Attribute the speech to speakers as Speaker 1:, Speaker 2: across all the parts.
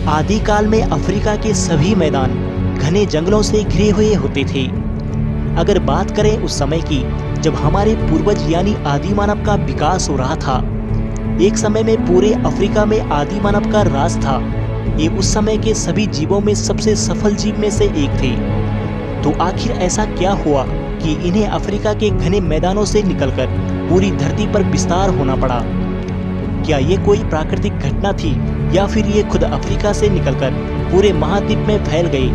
Speaker 1: आदिकाल में अफ्रीका के सभी मैदान घने जंगलों से घिरे हुए होते थे। अगर बात करें उस समय की, जब हमारे पूर्वज यानी आदि मानव का विकास हो रहा था, एक समय में पूरे अफ्रीका में आदि मानव का राज था। ये उस समय के सभी जीवों में सबसे सफल जीव में से एक थे। तो आखिर ऐसा क्या हुआ कि इन्हें अफ्रीका के घने मैदानों से निकलकर पूरी धरती पर विस्तार होना पड़ा? क्या ये कोई प्राकृतिक घटना थी या फिर ये खुद अफ्रीका से निकलकर पूरे महाद्वीप में फैल गए?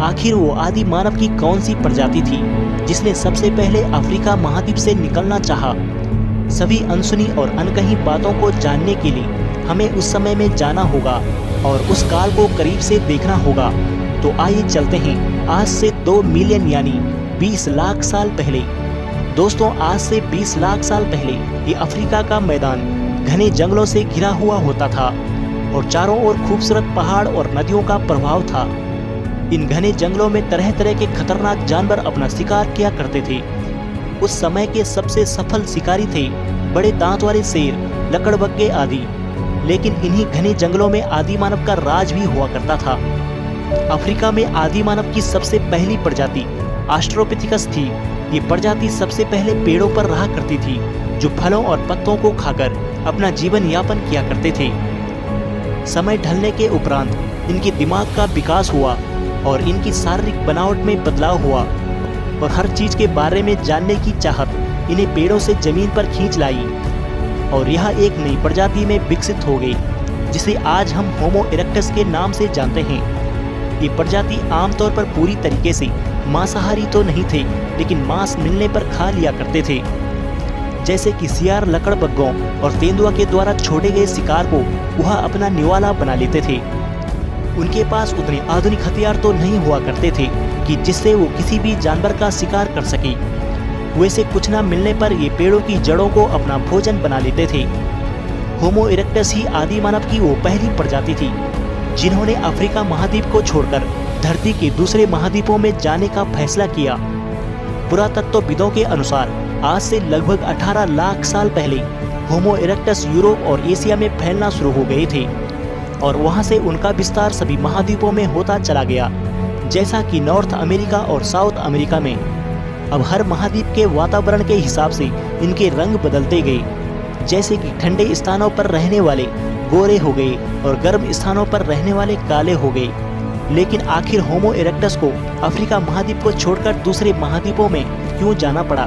Speaker 1: आखिर वो आदि मानव की कौन सी प्रजाति थी जिसने सबसे पहले अफ्रीका महाद्वीप से निकलना चाहा? सभी अनसुनी और अनकही बातों को जानने के लिए हमें उस समय में जाना होगा और उस काल को करीब से देखना होगा। तो आइए चलते हैं आज से 2 मिलियन यानी 20 लाख साल पहले। दोस्तों, आज से 20 लाख साल पहले ये अफ्रीका का मैदान घने जंगलों से घिरा हुआ होता था और चारों ओर खूबसूरत पहाड़ और नदियों का प्रभाव था। इन घने जंगलों में तरह तरह के खतरनाक जानवर अपना शिकार किया करते थे। उस समय के सबसे सफल शिकारी थे बड़े दांत वाले शेर, लकड़बग्घे आदि। लेकिन इन्हीं घने जंगलों में आदि मानव का राज भी हुआ करता था। अफ्रीका में आदि मानव की सबसे पहली प्रजाति ऑस्ट्रोपिथिकस थी। ये प्रजाति सबसे पहले पेड़ों पर रहा करती थी, जो फलों और पत्तों को खाकर अपना जीवन यापन किया करते थे। समय ढलने के उपरांत इनके दिमाग का विकास हुआ और इनकी शारीरिक बनावट में बदलाव हुआ और हर चीज के बारे में जानने की चाहत इन्हें पेड़ों से जमीन पर खींच लाई और यह एक नई प्रजाति में विकसित हो गई, जिसे आज हम होमो इरेक्टस के नाम से जानते हैं। ये प्रजाति आमतौर पर पूरी तरीके से मांसाहारी तो नहीं थे, लेकिन मांस मिलने पर खा लिया करते थे। जैसे कि सियार लकड़बग्घों और तेंदुआ के द्वारा छोड़े गए शिकार को वह अपना निवाला बना लेते थे। उनके पास उतने आधुनिक हथियार तो नहीं हुआ करते थे कि जिससे वो किसी भी जानवर का शिकार कर सके। वैसे कुछ न मिलने पर ये पेड़ों की जड़ों को अपना भोजन बना लेते थे। होमो इरेक्टस ही आदि मानव की वो पहली प्रजाति थी जिन्होंने अफ्रीका महाद्वीप को छोड़कर धरती के दूसरे महाद्वीपों में जाने का फैसला किया। पुरातत्वविदों के अनुसार आज से लगभग 18 लाख साल पहले होमो इरेक्टस यूरोप और एशिया में फैलना शुरू हो गए थे और वहां से उनका विस्तार सभी महाद्वीपों में होता चला गया, जैसा कि नॉर्थ अमेरिका और साउथ अमेरिका में। अब हर महाद्वीप के वातावरण के हिसाब से इनके रंग बदलते गए, जैसे कि ठंडे स्थानों पर रहने वाले गोरे हो गए और गर्म स्थानों पर रहने वाले काले हो गए। लेकिन आखिर होमो इरेक्टस को अफ्रीका महाद्वीप को छोड़कर दूसरे महाद्वीपों में क्यों जाना पड़ा?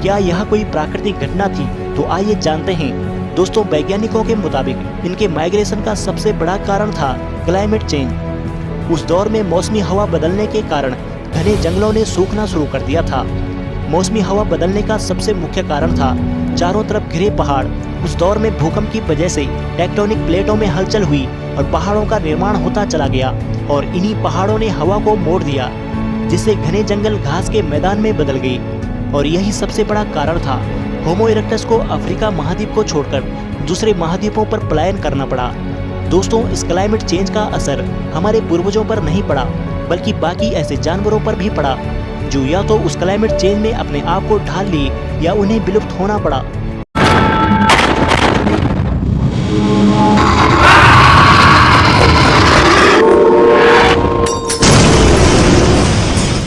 Speaker 1: क्या यह कोई प्राकृतिक घटना थी? तो आइए जानते हैं। दोस्तों, वैज्ञानिकों के मुताबिक इनके माइग्रेशन का सबसे बड़ा कारण था क्लाइमेट चेंज। उस दौर में मौसमी हवा बदलने के कारण घने जंगलों ने सूखना शुरू कर दिया था। मौसमी हवा बदलने का सबसे मुख्य कारण था चारों तरफ घिरे पहाड़। उस दौर में भूकंप की वजह से टेक्टोनिक प्लेटों में हलचल हुई और पहाड़ों का निर्माण होता चला गया और इन्हीं पहाड़ों ने हवा को मोड़ दिया, जिससे घने जंगल घास के मैदान में बदल गए। और यही सबसे बड़ा कारण था होमो इरेक्टस को अफ्रीका महाद्वीप को छोड़कर दूसरे महाद्वीपों पर पलायन करना पड़ा। दोस्तों, इस क्लाइमेट चेंज का असर हमारे पूर्वजों पर नहीं पड़ा, बल्कि बाकी ऐसे जानवरों पर भी पड़ा, जो या तो उस क्लाइमेट चेंज में अपने आप को ढाल लिए या उन्हें विलुप्त होना पड़ा।